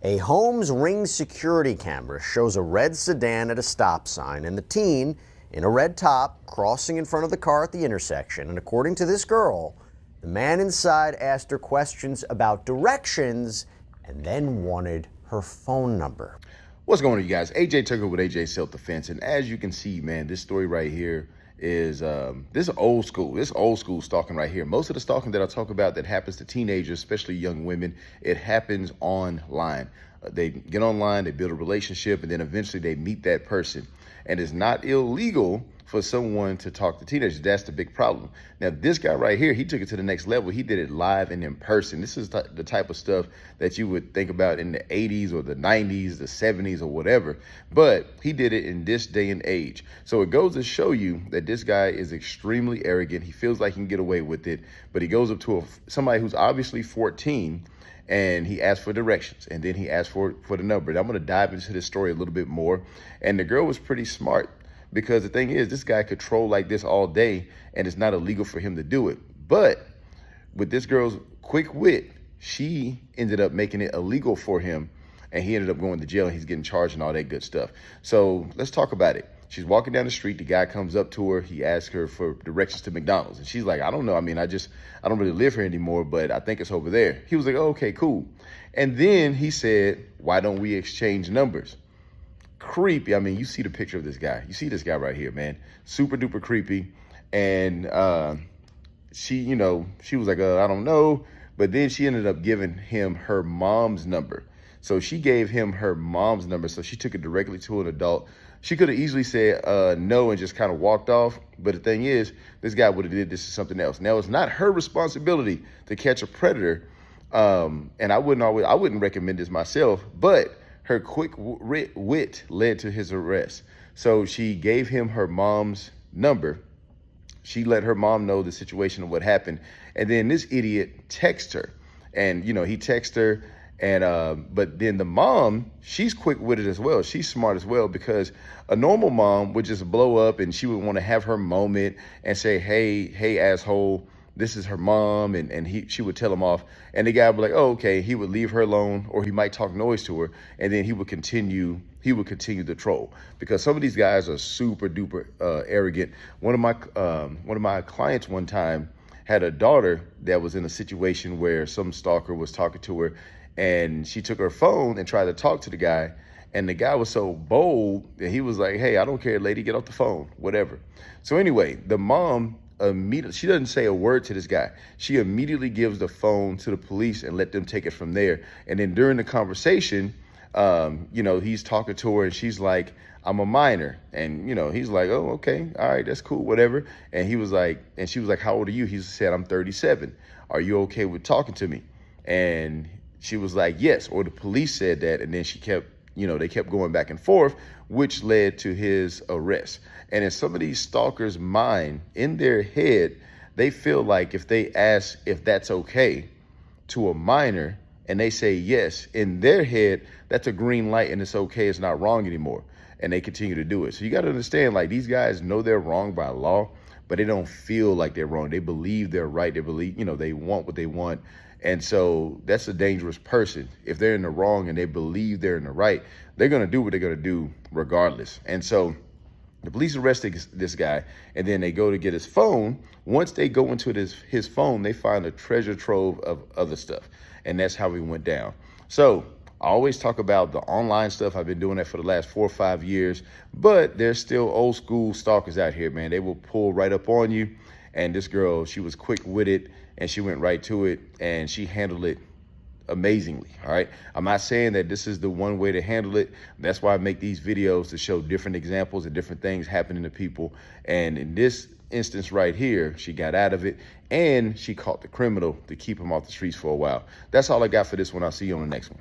A Holmes Ring security camera shows a red sedan at a stop sign and the teen in a red top crossing in front of the car at the intersection. And according to this girl, the man inside asked her questions about directions and then wanted her phone number. What's going on, you guys? AJ Tucker with AJ Self Defense, and as you can see, man, this story right here is this old school. This old school stalking right here. Most of the stalking that I talk about that happens to teenagers, especially young women, it happens online. They get online, they build a relationship, and then eventually they meet that person. And it's not illegal for someone to talk to teenagers. That's the big problem. Now, this guy right here, he took it to the next level. He did it live and in person. This is the type of stuff that you would think about in the 80s or the 90s, the 70s or whatever. But he did it in this day and age. So it goes to show you that this guy is extremely arrogant. He feels like he can get away with it. But he goes up to somebody who's obviously 14 and he asked for directions, and then he asked for the number. And I'm going to dive into this story a little bit more. And the girl was pretty smart, because the thing is, this guy could troll like this all day, and it's not illegal for him to do it. But with this girl's quick wit, she ended up making it illegal for him, and he ended up going to jail, and he's getting charged and all that good stuff. So let's talk about it. She's walking down the street. The guy comes up to her. He asks her for directions to McDonald's. And she's like, I don't know. I mean, I don't really live here anymore, but I think it's over there. He was like, oh, okay, cool. And then he said, why don't we exchange numbers? Creepy. I mean, you see the picture of this guy. You see this guy right here, man. Super duper creepy. And she was like, I don't know. But then she ended up giving him her mom's number. So she gave him her mom's number. So she took it directly to an adult. She could have easily said no and just kind of walked off. But the thing is, this guy would have did this to something else. Now, it's not her responsibility to catch a predator. And I wouldn't recommend this myself, but her quick wit led to his arrest. So she gave him her mom's number. She let her mom know the situation of what happened. And then this idiot texted her. And, he texted her. And but then the mom, she's quick-witted as well. She's smart as well, because a normal mom would just blow up and she would want to have her moment and say, hey, asshole, this is her mom. And she would tell him off. And the guy would be like, oh, okay. He would leave her alone, or he might talk noise to her. And then he would continue the troll, because some of these guys are super duper arrogant. One of my clients one time had a daughter that was in a situation where some stalker was talking to her, and she took her phone and tried to talk to the guy. And the guy was so bold that he was like, hey, I don't care, lady, get off the phone, whatever. So anyway, the mom immediately, she doesn't say a word to this guy. She immediately gives the phone to the police and let them take it from there. And then during the conversation, he's talking to her and she's like, I'm a minor. And, he's like, oh, okay. All right, that's cool, whatever. And she was like, how old are you? He said, I'm 37. Are you okay with talking to me? And she was like, yes. Or the police said that. And then they kept going back and forth, which led to his arrest. And in some of these stalkers' mind, in their head, they feel like if they ask if that's okay to a minor and they say yes, in their head, that's a green light and it's okay, it's not wrong anymore. And they continue to do it. So you got to understand, like, these guys know they're wrong by law, but they don't feel like they're wrong. They believe they're right. They believe, they want what they want. And so that's a dangerous person. If they're in the wrong and they believe they're in the right, they're going to do what they're going to do regardless. And so the police arrested this guy, and then they go to get his phone. Once they go into his phone, they find a treasure trove of other stuff. And that's how he went down. So I always talk about the online stuff. I've been doing that for the last 4 or 5 years, but there's still old school stalkers out here, man. They will pull right up on you. And this girl, she was quick-witted, and she went right to it, and she handled it amazingly, all right? I'm not saying that this is the one way to handle it. That's why I make these videos, to show different examples of different things happening to people. And in this instance right here, she got out of it, and she caught the criminal to keep him off the streets for a while. That's all I got for this one. I'll see you on the next one.